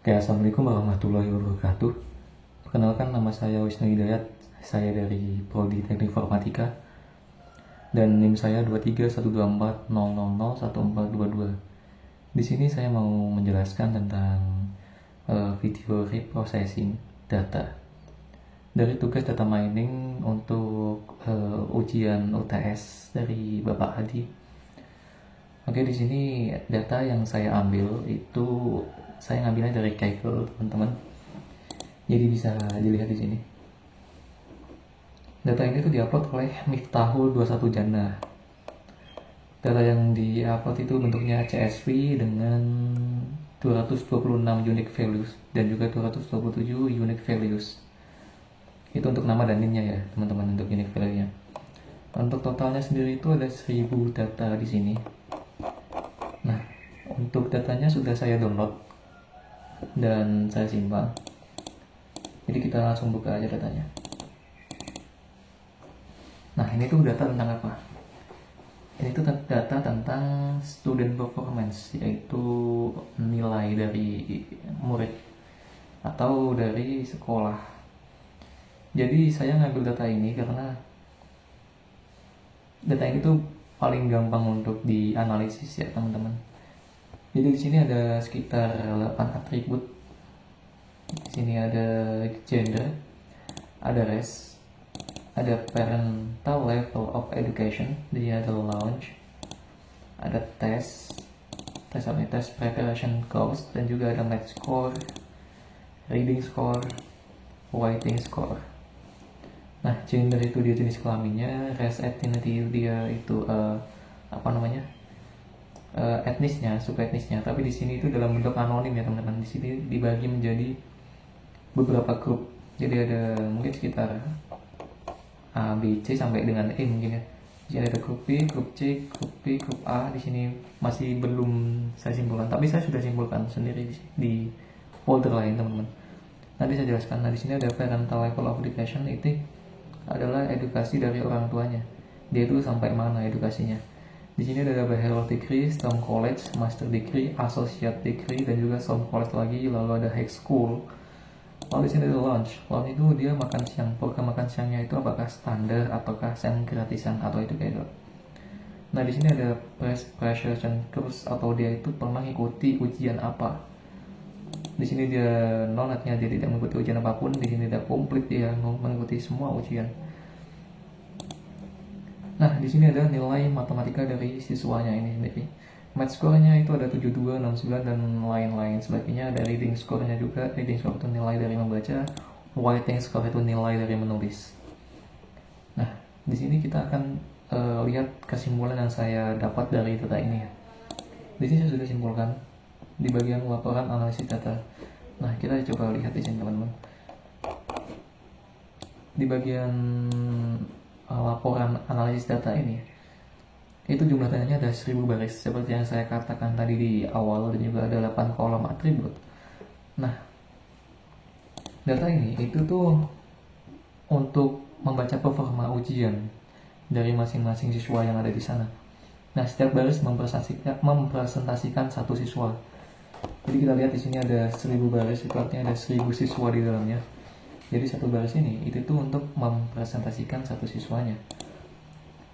Oke, assalamualaikum warahmatullahi wabarakatuh. Perkenalkan, nama saya Wisnu Hidayat. Saya dari Prodi Teknik Informatika dan NIM saya 23124000142. Di sini saya mau menjelaskan tentang video reprocessing data dari tugas data mining untuk ujian UTS dari Bapak Hadi. Oke, di sini data yang saya ambil itu saya ngambilnya dari Kaggle, teman-teman. Jadi bisa dilihat di sini. Data ini tuh diupload oleh Miftahul 21 Jannah. Data yang diupload itu bentuknya CSV dengan 226 unique values dan juga 227 unique values. Itu untuk nama dan NIM-nya ya, teman-teman, untuk unique value-nya. Untuk totalnya sendiri itu ada 1000 data di sini. Nah, untuk datanya sudah saya download dan saya simpan. Jadi kita langsung buka aja datanya. Nah, ini tuh data tentang apa? Ini tuh data tentang student performance, yaitu nilai dari murid atau dari sekolah. Jadi saya ngambil data ini karena data ini tuh paling gampang untuk dianalisis ya, teman-teman. Jadi di sini ada sekitar 8 atribut. Di sini ada gender, ada race, ada parental level of education, di sini ada launch, ada test preparation course, dan juga ada math score, reading score, writing score. Nah, gender itu dia jenis kelaminnya, race ethnicity dia itu etnisnya, suku etnisnya. Tapi di sini itu dalam bentuk anonim ya, teman-teman. Di sini dibagi menjadi beberapa grup. Jadi ada mungkin sekitar A, B, C sampai dengan E mungkin ya. Di sini ada grup B, grup C, grup B, grup A. Di sini masih belum saya simpulkan, tapi saya sudah simpulkan sendiri di folder lain, teman-teman. Nanti saya jelaskan. Nah, di sini ada parental level of education, itu adalah edukasi dari orang tuanya. Dia itu sampai mana edukasinya. Di sini ada bachelor degree, some college, master degree, associate degree, dan juga some college lagi. Lalu ada high school. Lalu di sini ada lunch. Lunch itu dia makan siang. Program makan siangnya itu apakah standar ataukah sem gratisan atau itu kayak gitu. Nah, di sini ada preparation course atau dia itu pernah mengikuti ujian apa. Di sini dia nonatnya dia tidak mengikuti ujian apapun. Di sini tidak komplit dia mengikuti semua ujian. Nah, di sini ada nilai matematika dari siswanya ini sendiri. Math score-nya itu ada 72, 69, dan lain-lain sebagainya. Ada reading score-nya juga. Reading score itu nilai dari membaca. Writing score itu nilai dari menulis. Nah, di sini kita akan lihat kesimpulan yang saya dapat dari data ini ya. Di sini saya sudah simpulkan di bagian laporan analisis data. Nah, kita coba lihat di sini, teman-teman. Di bagian laporan analisis data ini itu jumlah datanya ada 1000 baris seperti yang saya katakan tadi di awal, dan juga ada 8 kolom atribut. Nah, data ini itu tuh untuk membaca performa ujian dari masing-masing siswa yang ada di sana. Nah, setiap baris mempresentasikan satu siswa. Jadi kita lihat di sini ada 1000 baris, itu artinya ada 1000 siswa di dalamnya. Jadi satu baris ini itu tuh untuk mempresentasikan satu siswanya.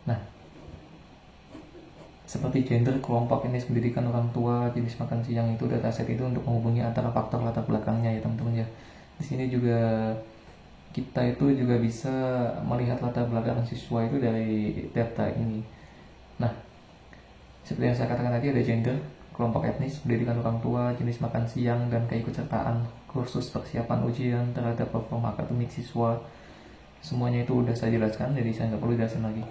Nah, seperti gender, kelompok ini pendidikan orang tua, jenis makan siang, itu dataset itu untuk menghubungi antara faktor latar belakangnya ya, teman-teman ya. Di sini juga kita itu juga bisa melihat latar belakang siswa itu dari data ini. Nah, seperti yang saya katakan tadi, ada gender, kelompok etnis, pendidikan orang tua, jenis makan siang, dan keikutsertaan kursus persiapan ujian terhadap performa akademik siswa. Semuanya itu udah saya jelaskan, jadi saya nggak perlu jelasin lagi.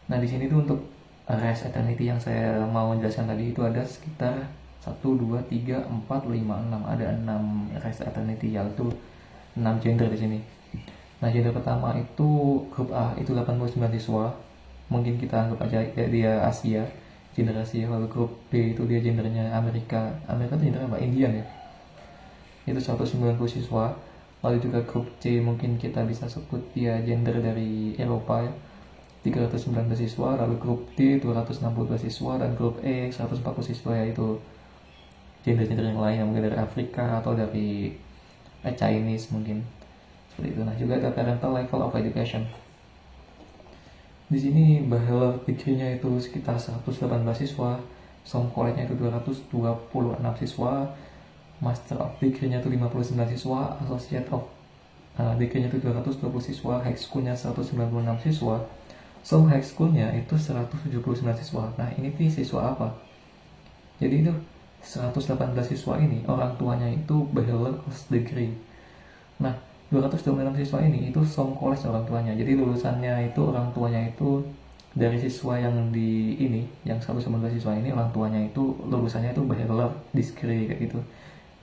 Nah, di sini tuh untuk race ethnicity yang saya mau jelaskan tadi itu ada sekitar 1, 2, 3, 4, 5, 6. Ada 6 race ethnicity, yaitu 6 gender di sini. Nah, gender pertama itu grup A, itu 89 siswa. Mungkin kita anggap aja dia Asia, gender Asia. Lalu grup B itu dia gendernya Amerika. Amerika itu gender apa? Indian ya. Itu 190 siswa. Lalu juga grup C mungkin kita bisa sebut dia gender dari Eropa ya, 319 siswa. Lalu grup D 262 siswa, dan grup E 140 siswa, yaitu gender-gender yang lain, mungkin dari Afrika atau dari Chinese mungkin seperti itu. Nah juga ada parental level of education. Di sini bachelor degree-nya itu sekitar 118 siswa, some college-nya itu 226 siswa, master of degree-nya itu 59 siswa, associate of degree-nya itu 220 siswa, high school-nya 196 siswa, some high school-nya itu 179 siswa. Nah ini tuh siswa apa? Jadi itu 118 siswa ini orang tuanya itu bachelor of degree. Nah 226 siswa ini itu some college orang tuanya. Jadi lulusannya itu orang tuanya itu dari siswa yang di ini, yang 119 siswa ini orang tuanya itu lulusannya itu bachelor degree kayak gitu.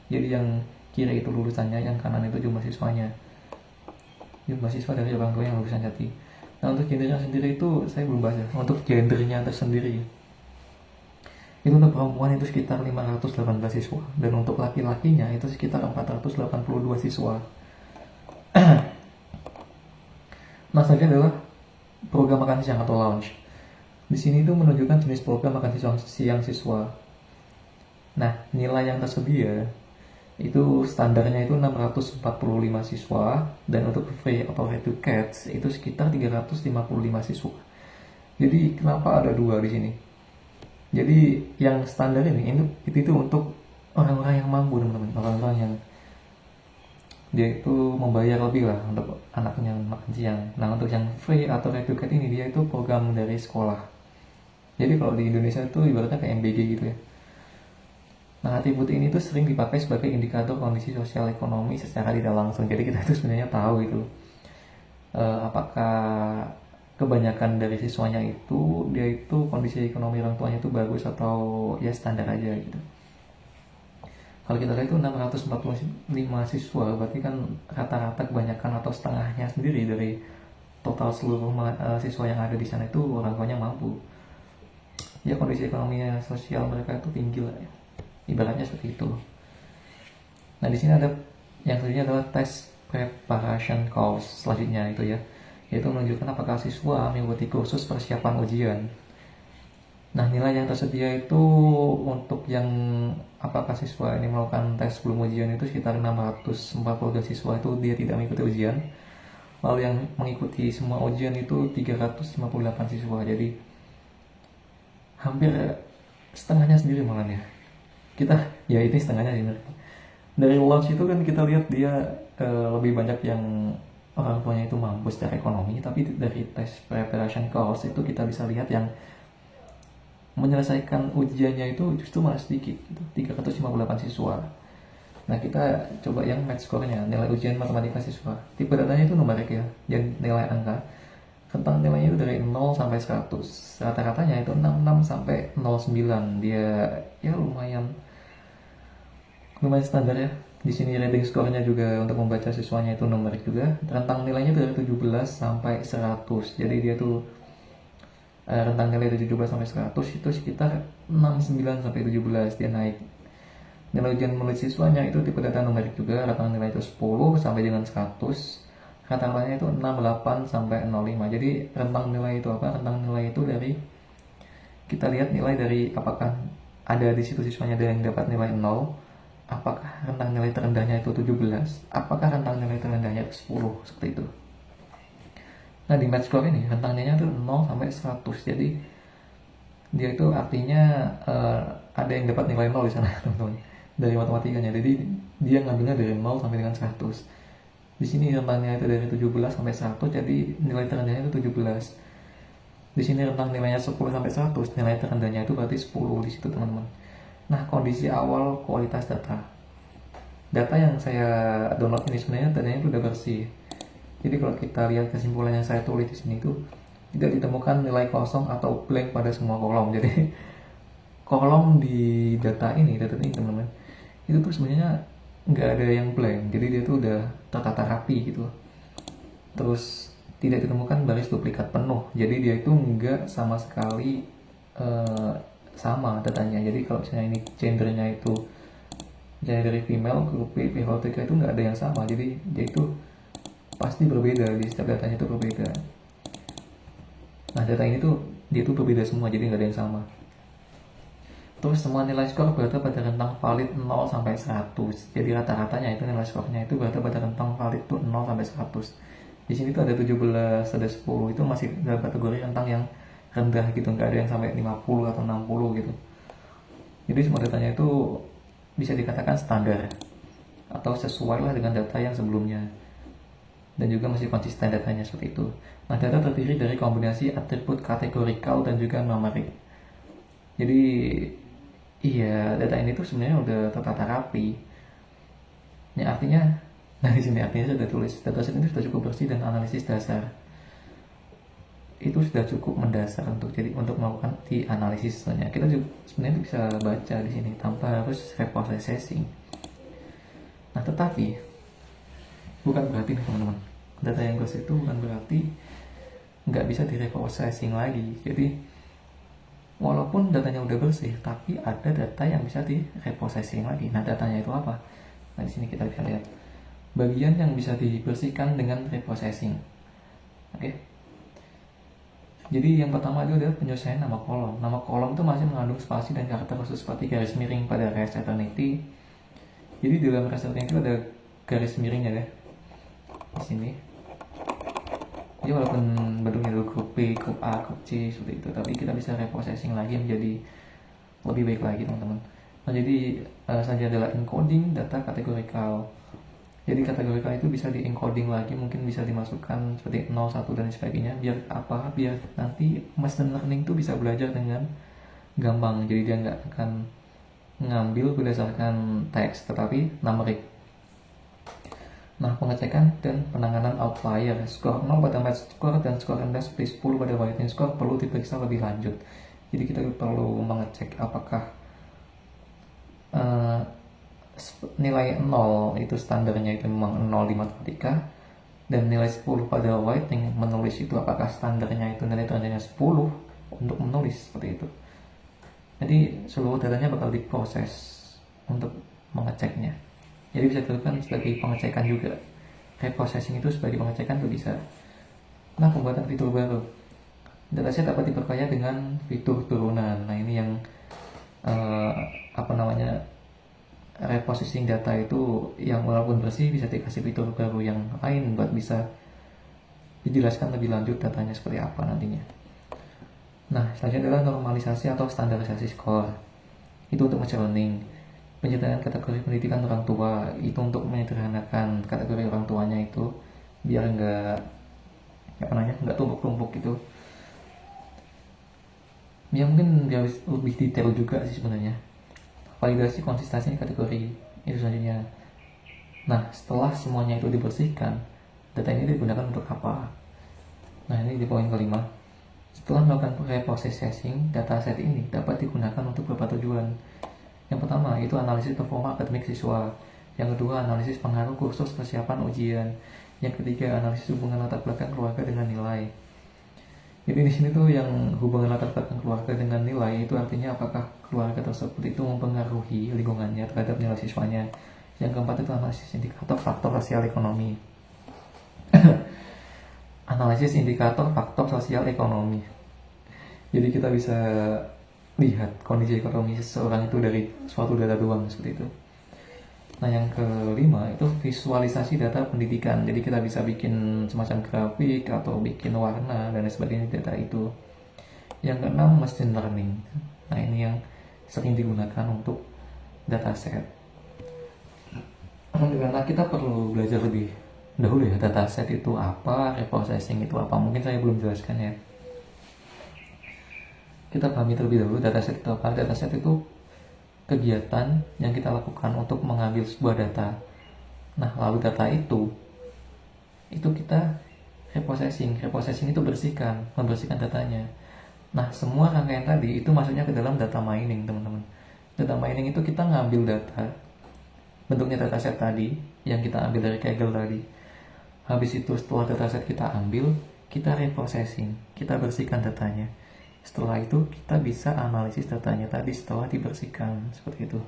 Jadi yang kiri itu lulusannya, yang kanan itu jumlah siswanya. Jumlah siswa dari orang tua yang lulusan Jati. Nah untuk gendernya sendiri itu saya belum bahas ya. Untuk gendernya tersendiri itu untuk perempuan itu sekitar 518 siswa, dan untuk laki-lakinya itu sekitar 482 siswa. Nah, selanjutnya adalah program makan siang atau lunch. Di sini itu menunjukkan jenis program makan siang siswa. Nah, nilai yang tersedia itu standarnya itu 645 siswa, dan untuk free atau educate itu sekitar 355 siswa. Jadi kenapa ada dua di sini? Jadi yang standar ini itu untuk orang-orang yang mampu, teman-teman, orang-orang yang dia itu membayar lebih lah untuk anaknya makan siang. Nah untuk yang free atau educate ini dia itu program dari sekolah. Jadi kalau di Indonesia itu ibaratnya kayak MBG gitu ya. Nah atribut ini tuh sering dipakai sebagai indikator kondisi sosial ekonomi secara tidak langsung. Jadi kita tuh sebenarnya tahu itu apakah kebanyakan dari siswanya itu dia itu kondisi ekonomi orang tuanya itu bagus atau ya standar aja gitu. Kalau kita lihat itu 645 siswa, berarti kan rata-rata kebanyakan atau setengahnya sendiri dari total seluruh siswa yang ada di sana itu orang tuanya mampu. Ya kondisi ekonominya sosial mereka itu tinggi lah ya. Ibaratnya seperti itu. Nah di sini ada yang selanjutnya adalah tes preparation course selanjutnya itu ya, yaitu menunjukkan apakah siswa mengikuti kursus persiapan ujian. Nah nilai yang tersedia itu untuk yang apakah siswa ini melakukan tes sebelum ujian itu sekitar 642 siswa itu dia tidak mengikuti ujian. Lalu yang mengikuti semua ujian itu 358 siswa. Jadi hampir setengahnya sendiri malah ya. Kita ya ini setengahnya sih. Dari launch itu kan kita lihat dia lebih banyak yang orang tuanya itu mampu secara ekonomi, tapi dari tes preparation course itu kita bisa lihat yang menyelesaikan ujiannya itu justru malah sedikit gitu, 358 siswa. Nah kita coba yang math score-nya, nilai ujian matematika siswa. Tipe datanya itu numerik ya, dan nilai angka. Rentang nilainya itu dari 0 sampai 100. Rata-ratanya itu 66 sampai 09. Dia ya lumayan standar ya. Di sini rating score-nya juga untuk membaca siswanya itu numerik juga. Rentang nilainya dari 17 sampai 100. Jadi dia tuh rentang nilai 17 sampai 100 itu sekitar 69 sampai 17 dia naik. Nilai ujian menulis siswanya itu tipe data numerik juga, rentang nilai itu 10 sampai dengan 100. Rata-ratanya itu 68 sampai 05. Jadi rentang nilai itu apa? Rentang nilai itu dari kita lihat nilai dari apakah ada di situ siswanya yang dapat nilai 0, apakah rentang nilai terendahnya itu 17, apakah rentang nilai terendahnya itu 10, seperti itu. Nah di math score ini rentang nilainya itu 0 sampai 100. Jadi dia itu artinya ada yang dapat nilai 0 di sana teman-teman dari matematikanya. Jadi dia ngambilnya dari 0 sampai dengan 100. Di sini rentangnya itu dari 17 sampai 100, jadi nilai terendahnya itu 17. Di sini rentang nilainya 10 sampai 100, nilai terendahnya itu berarti 10 di situ teman-teman. Nah kondisi awal kualitas data. Data yang saya download ini sebenarnya datanya itu udah bersih. Jadi kalau kita lihat kesimpulan yang saya tulis di sini itu tidak ditemukan nilai kosong atau blank pada semua kolom. Jadi kolom di data ini teman-teman, itu tuh sebenarnya nggak ada yang blank. Jadi dia tuh udah tertata rapi gitu. Terus tidak ditemukan baris duplikat penuh. Jadi dia itu nggak sama sekali sama datanya. Jadi kalau misalnya ini gendernya itu gender female, grup B, pH3 itu nggak ada yang sama. Jadi dia itu pasti berbeda, di setiap datanya itu berbeda. Nah data ini tuh dia tuh berbeda semua, jadi nggak ada yang sama. Terus semua nilai skor berada pada rentang valid 0 sampai 100. Jadi rata-ratanya itu nilai skornya itu berada pada rentang valid tuh 0 sampai 100. Di sini tuh ada 17, ada 10, itu masih dalam kategori rentang yang rendah gitu, nggak ada yang sampai 50 atau 60 gitu. Jadi semua datanya itu bisa dikatakan standar atau sesuai lah dengan data yang sebelumnya, dan juga masih konsisten datanya seperti itu. Nah, data terdiri dari kombinasi atribut kategorikal dan juga numerik. Jadi iya, data ini tuh sebenarnya udah tertata rapi. Ya artinya, nah di sini artinya sudah tulis dataset ini sudah cukup bersih dan analisis dasar itu sudah cukup mendasar untuk melakukan di analisis. Sebenarnya kita juga sebenarnya bisa baca di sini tanpa harus reprocessing. Nah, tetapi bukan berarti nih teman-teman, data yang bersih itu bukan berarti nggak bisa di reprocessing lagi. Jadi walaupun datanya udah bersih, tapi ada data yang bisa di reprocessing lagi. Nah, datanya itu apa? Nah, di sini kita bisa lihat bagian yang bisa dibersihkan dengan reprocessing. Oke. Jadi yang pertama itu adalah penyesuaian nama kolom. Nama kolom itu masih mengandung spasi dan karakter khusus seperti garis miring pada res eternity. Jadi di dalam res eternity itu ada garis miringnya ya. Di sini. Jadi walaupun bentuknya dulu grup B, grup A, grup C seperti itu, tapi kita bisa reprocessing lagi menjadi lebih baik lagi teman-teman. Nah, jadi selanjutnya adalah encoding data kategorikal. Jadi kategorikal itu bisa di encoding lagi, mungkin bisa dimasukkan seperti 0, 1 dan sebagainya. Biar apa? Biar nanti machine learning itu bisa belajar dengan gampang. Jadi dia nggak akan ngambil berdasarkan teks, tetapi numerik. Nah, pengecekan dan penanganan outlier. Skor 0 pada match score dan skor rendah seperti 10 pada whitening score perlu diperiksa lebih lanjut. Jadi kita perlu mengecek apakah nilai 0 itu standarnya itu memang 0 di matematika, dan nilai 10 pada whitening menulis itu apakah standarnya itu nilai terendahnya 10 untuk menulis seperti itu. Jadi seluruh datanya bakal diproses untuk mengeceknya. Jadi bisa dilakukan sebagai pengecekan juga. Reprocessing itu sebagai pengecekan itu bisa. Nah, pembuatan fitur baru. Dataset dapat diperkaya dengan fitur turunan. Nah, ini yang reprocessing data itu yang walaupun bersih bisa dikasih fitur baru yang lain buat bisa dijelaskan lebih lanjut datanya seperti apa nantinya. Nah, selanjutnya adalah normalisasi atau standarisasi skor. Itu untuk machine learning. Penyederhanaan kategori pendidikan orang tua itu untuk menyederhanakan kategori orang tuanya itu biar nggak tumpuk-tumpuk gitu. Ya mungkin biar lebih detail juga sih sebenarnya. Validasi konsistensi kategori itu selanjutnya. Nah, setelah semuanya itu dibersihkan, data ini digunakan untuk apa? Nah, ini di poin kelima. Setelah melakukan reprocessing, dataset ini dapat digunakan untuk beberapa tujuan. Yang pertama itu analisis performa akademik siswa. Yang kedua, analisis pengaruh kursus persiapan ujian. Yang ketiga, analisis hubungan latar belakang keluarga dengan nilai. Jadi di sini tuh yang hubungan latar belakang keluarga dengan nilai itu artinya apakah keluarga tersebut itu mempengaruhi lingkungannya terhadap nilai siswanya. Yang keempat itu analisis indikator faktor sosial ekonomi. Analisis indikator faktor sosial ekonomi. Jadi kita bisa lihat kondisi ekonomi seseorang itu dari suatu data doang seperti itu. Nah, yang kelima itu visualisasi data pendidikan. Jadi kita bisa bikin semacam grafik atau bikin warna dan sebagainya data itu. Yang keenam, machine learning. Nah, ini yang sering digunakan untuk dataset. Nah, kita perlu belajar lebih dahulu ya, dataset itu apa, reprocessing itu apa. Mungkin saya belum jelaskan ya. Kita pahami terlebih dahulu dataset itu apa. Dataset itu kegiatan yang kita lakukan untuk mengambil sebuah data. Nah, lalu data itu kita reprocessing itu membersihkan datanya. Nah, semua rangkaian tadi itu masuknya ke dalam data mining, teman-teman. Data mining itu kita ngambil data, bentuknya dataset tadi yang kita ambil dari Kaggle tadi. Habis itu setelah dataset kita ambil, kita reprocessing, kita bersihkan datanya. Setelah itu kita bisa analisis datanya tadi setelah dibersihkan seperti itu.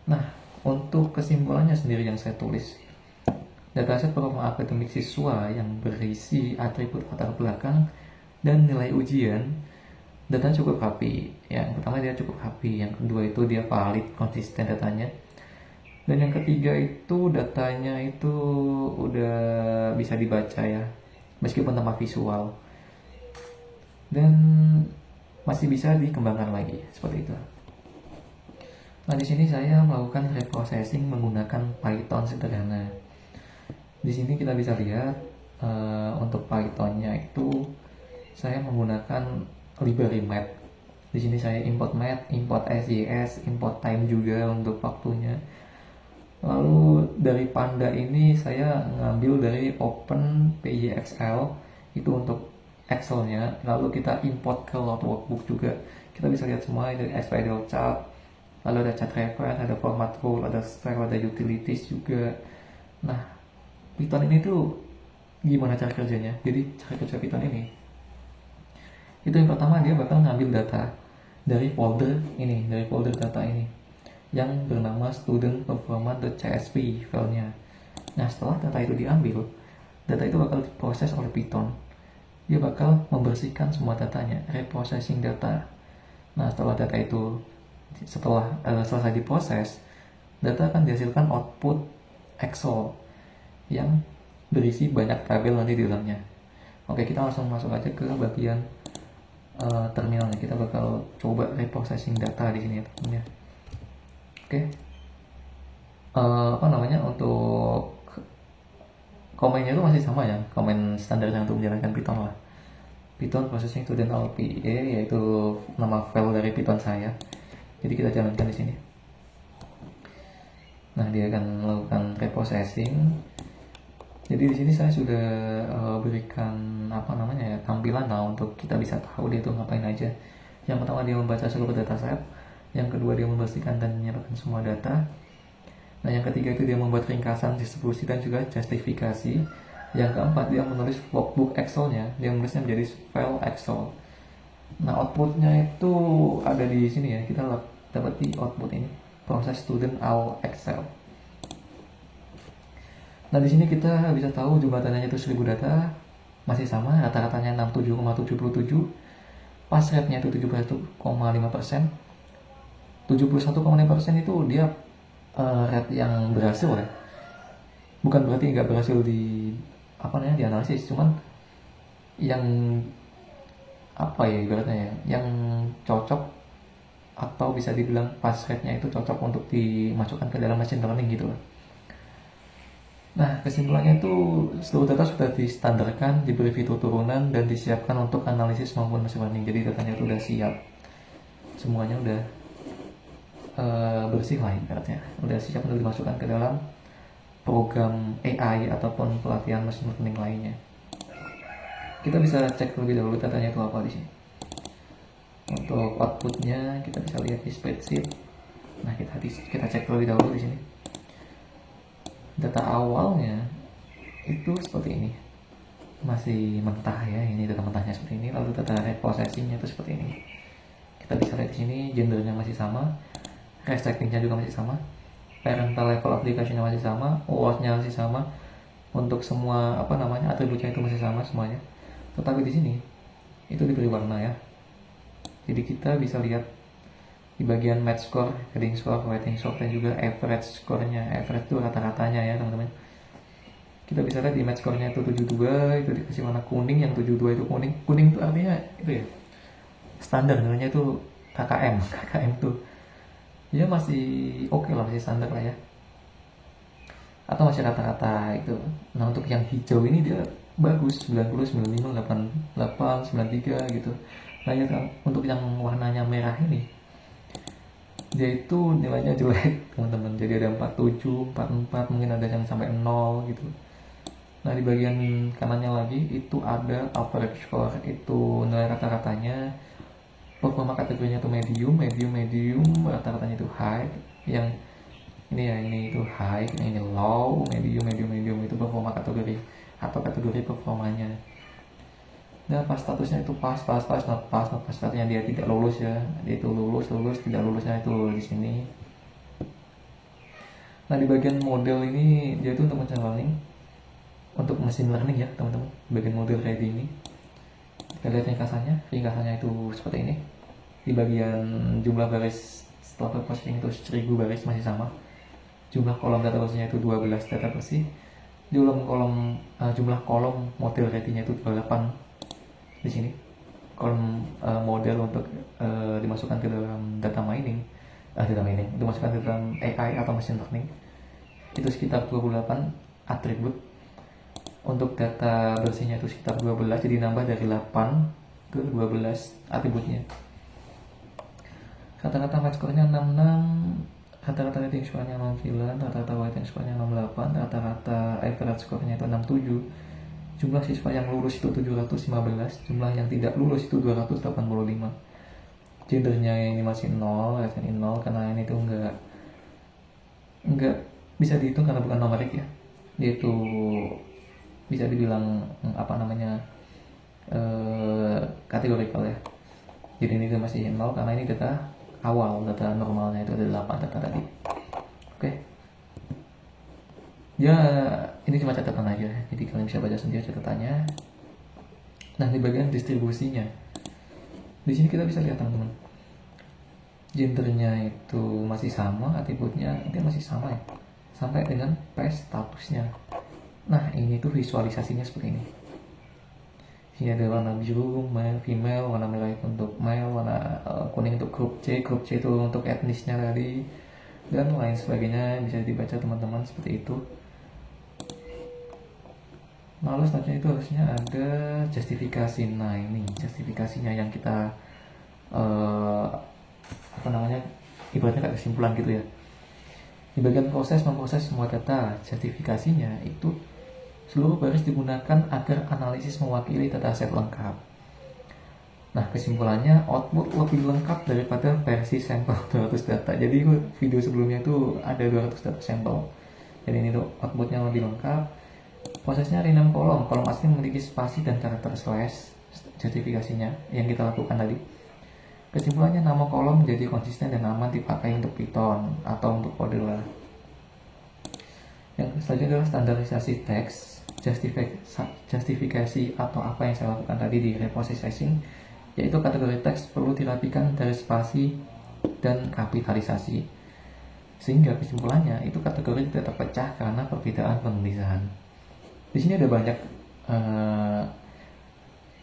Nah, untuk kesimpulannya sendiri yang saya tulis, dataset performa akademik siswa yang berisi atribut latar belakang dan nilai ujian Datanya cukup rapi. Yang pertama dia cukup rapi, yang kedua itu dia valid, konsisten datanya, dan yang ketiga itu datanya itu udah bisa dibaca ya, meskipun tanpa visual, dan masih bisa dikembangkan lagi seperti itu. Nah, di sini saya melakukan reprocessing menggunakan Python sederhana. Di sini kita bisa lihat untuk Pythonnya itu saya menggunakan library math. Di sini saya import math, import SJS, import time juga untuk waktunya. Lalu dari Panda ini saya ngambil dari Open PyXL itu untuk Excelnya. Lalu kita import ke Load Workbook juga. Kita bisa lihat semua dari SPIDL chart, lalu ada chart reference, ada format rule, ada style, ada utilities juga. Nah, Python ini tuh gimana cara kerjanya? Jadi cara kerja Python ini itu yang pertama dia bakal ngambil data dari folder ini, dari folder data ini yang bernama student_performance.csv filenya. Nah, setelah data itu diambil, data itu bakal diproses oleh Python. Dia bakal membersihkan semua datanya, reprocessing data. Nah, setelah data itu selesai diproses, data akan dihasilkan output Excel yang berisi banyak tabel nanti di dalamnya. Oke, kita langsung masuk aja ke bagian terminalnya. Kita bakal coba reprocessing data di sini ya teman-teman. Oke, untuk komennya itu masih sama ya, komen standarnya untuk menjalankan Python lah. Python processing student LPA, yaitu nama file dari Python saya. Jadi kita jalankan di sini. Nah, dia akan melakukan reprocessing. Jadi di sini saya sudah berikan tampilan lah untuk kita bisa tahu dia itu ngapain aja. Yang pertama dia membaca seluruh dataset, yang kedua dia membersihkan dan menyerahkan semua data. Nah, yang ketiga itu dia membuat ringkasan, distribusi dan juga justifikasi. Yang keempat dia menulis workbook Excelnya, dia menulisnya menjadi file Excel. Nah, outputnya itu ada di sini ya, kita dapat di output ini, proses student all Excel. Nah, di sini kita bisa tahu jumlah datanya itu 1000 data, masih sama, rata-ratanya 67,77, pass rate-nya itu 71,5%. 71,5% itu dia rate yang berhasil ya. Bukan berarti nggak berhasil di dianalisis, cuman yang ibaratnya ya, yang cocok atau bisa dibilang pass rate-nya itu cocok untuk dimasukkan ke dalam machine learning gitu loh. Nah, kesimpulannya itu seluruh data sudah distandarkan, diberi fitur turunan, dan disiapkan untuk analisis maupun machine learning. Jadi datanya itu udah siap, semuanya udah bersih lah ibaratnya, udah siap untuk dimasukkan ke dalam program AI ataupun pelatihan machine learning lainnya. Kita bisa cek terlebih dahulu datanya itu apa di sini. Untuk outputnya kita bisa lihat di spreadsheet. Nah, kita cek terlebih dahulu di sini. Data awalnya itu seperti ini, masih mentah ya, ini data mentahnya seperti ini. Lalu data reprocessingnya itu seperti ini. Kita bisa lihat di sini gendernya masih sama, restrictingnya juga masih sama, parental level application-nya masih sama, OAuth-nya masih sama, untuk semua atributnya itu masih sama semuanya. Tetapi di sini itu diberi warna ya. Jadi kita bisa lihat di bagian match score, heading score, weighting score, dan juga average score-nya. Average itu rata-ratanya ya teman-teman. Kita bisa lihat di match score-nya itu 72, itu dikasih warna kuning. Yang 72 itu kuning. Kuning itu artinya itu ya, standar, namanya itu KKM. KKM tuh ya masih oke lah, masih standar lah ya, atau masih rata-rata itu. Nah, untuk yang hijau ini dia bagus, 90, 95, 88, 93 gitu. Nah, ya, untuk yang warnanya merah ini dia itu nilainya jelek teman-teman. Jadi ada 47, 44, mungkin ada yang sampai 0 gitu. Nah, di bagian kanannya lagi itu ada average score, itu nilai rata-ratanya. Performa kategorinya itu medium, rata-ratanya itu high. Yang ini ya, ini itu high, ini low, medium itu performa kategori atau kategori performanya. Nah, pas statusnya itu pas, not pass, artinya dia tidak lulus ya. Dia itu lulus, tidak lulusnya itu di sini. Nah, di bagian model ini dia itu untuk machine learning, untuk machine learning ya teman-teman. Bagian model kayak gini. Kita lihat ringkasannya itu seperti ini. Di bagian jumlah baris setelah processing itu 1000 baris masih sama. Jumlah kolom data bersihnya itu 12 data bersih. Jumlah kolom model ready-nya itu 28 di sini. Kolom model untuk dimasukkan ke dalam data mining, dimasukkan ke dalam AI atau machine learning itu sekitar 28 atribut. Untuk data bersihnya itu sekitar 12, jadi nambah dari 8 ke 12 atributnya. Rata-rata match score-nya 66, rata-rata rating score-nya 69, rata-rata rating score-nya 68, rata-rata average score-nya itu 67. Jumlah siswa yang lulus itu 715, jumlah yang tidak lulus itu 285. Gendernya ini masih 0, rasanya 0 karena ini tuh enggak bisa dihitung karena bukan numerik ya. Dia itu bisa dibilang kategorikal ya. Jadi ini tuh masih 0 karena ini data awal, data normalnya itu ada 8 data tadi. Oke. Ya, ini cuma catatan aja, jadi kalian bisa baca sendiri catatannya. Nah, di bagian distribusinya, di sini kita bisa lihat teman-teman, gendernya itu masih sama, atributnya itu masih sama ya, sampai dengan page statusnya. Nah, ini tuh visualisasinya seperti ini. Di sini ada warna biru male, female, warna merah itu untuk male, warna kuning untuk grup C itu untuk etnisnya tadi, dan lain sebagainya. Bisa dibaca teman-teman seperti itu. Lalu selanjutnya itu harusnya ada justifikasi. Nah, ini justifikasinya yang kita ibaratnya kayak kesimpulan gitu ya. Di bagian memproses semua data, justifikasinya itu seluruh baris digunakan agar analisis mewakili dataset lengkap. Nah, kesimpulannya output lebih lengkap daripada versi sampel 200 data. Jadi video sebelumnya itu ada 200 data sampel. Jadi ini tuh outputnya lebih lengkap. Prosesnya rename kolom asli memiliki spasi dan karakter slash justifikasinya yang kita lakukan tadi. Kesimpulannya, nama kolom menjadi konsisten dan aman dipakai untuk Python atau untuk kode lah. Yang selanjutnya adalah standarisasi teks, justifikasi atau apa yang saya lakukan tadi di reprocessing, yaitu kategori teks perlu dirapikan dari spasi dan kapitalisasi, sehingga kesimpulannya itu kategori tidak terpecah karena perbedaan penulisan. Di sini ada banyak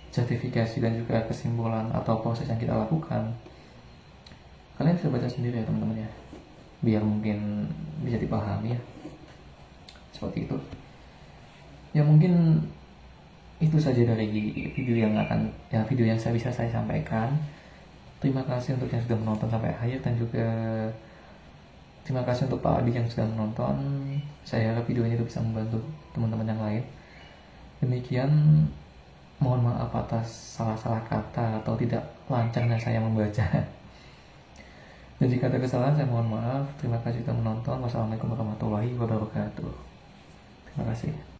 justifikasi dan juga kesimpulan atau proses yang kita lakukan. Kalian bisa baca sendiri ya teman-teman ya, biar mungkin bisa dipahami ya. Seperti itu. Ya mungkin itu saja dari video yang bisa saya sampaikan. Terima kasih untuk yang sudah menonton sampai akhir, dan juga terima kasih untuk Pak Adi yang sudah menonton. Saya harap video ini bisa membantu teman-teman yang lain. Demikian, mohon maaf atas salah-salah kata atau tidak lancarnya saya membaca. Dan jika ada kesalahan, saya mohon maaf. Terima kasih sudah menonton. Wassalamualaikum warahmatullahi wabarakatuh. Terima kasih.